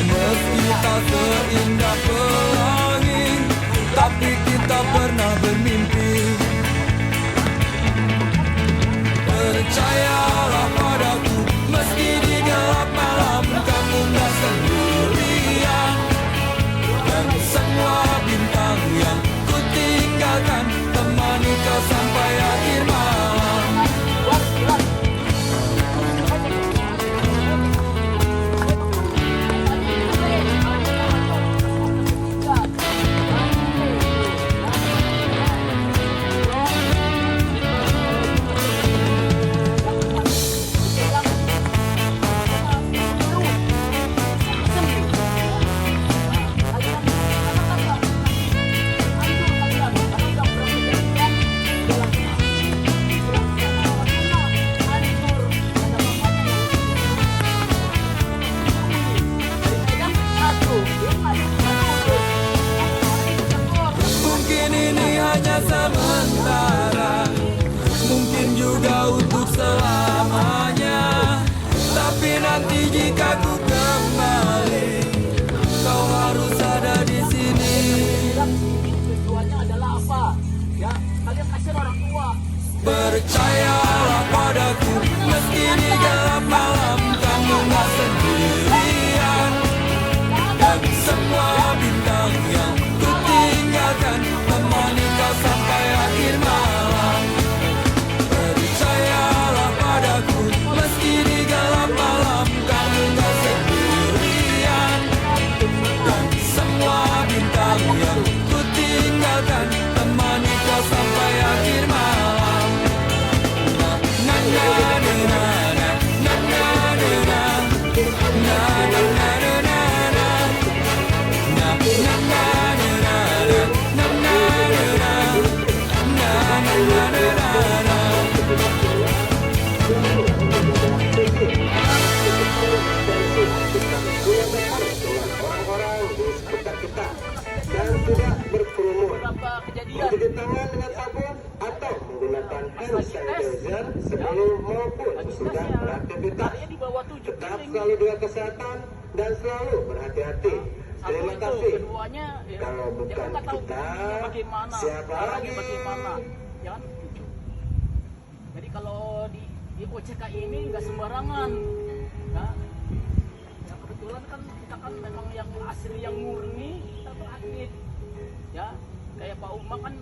Meski tak seindah pelangi, tapi kita pernah bermimpi. Percayalah padaku, meski di gelap malam kamu gak sendirian. Dan semua bintang yang ku tinggalkan temani kau sampai akhir malam. Mungkin ini hanya sementara, mungkin juga untuk selamanya. Tapi nanti jika ku kembali, kau harus ada di sini. Tujuannya adalah apa? Ya, kalian kasih orang tua. Percayalah padaku, meski di gelap malam kamu gak sendirian. Dan semua bintang yang ku tinggalkan temani kau sampai akhir malam. Percayalah padaku, meski di gelap malam kamu gak sendirian. Dan semua bintang yang ku tinggalkan temani kau sampai akhir malam. Na na na na na na na na na na na na na. Orang-orang di sekitar kita dan tidak berkerumun, Berapa kejadian? mencuci tangan dengan sabun atau menggunakan hand sanitizer sebelum maupun sesudah beraktivitas. Harinya di bawah 7 Tetap piring. selalu jaga kesehatan dan selalu berhati-hati. Satu Terima itu, kasih. keduanya ya, Kalau dia bukan kan nggak tahu kita, bunyinya bagaimana, siapa caranya lagi? bagaimana, ya kan? Jadi kalau di OCK ini nggak sembarangan, ya. Ya kebetulan kan kita kan memang yang asli yang murni kita beraktif, ya. Kayak Pak Uma kan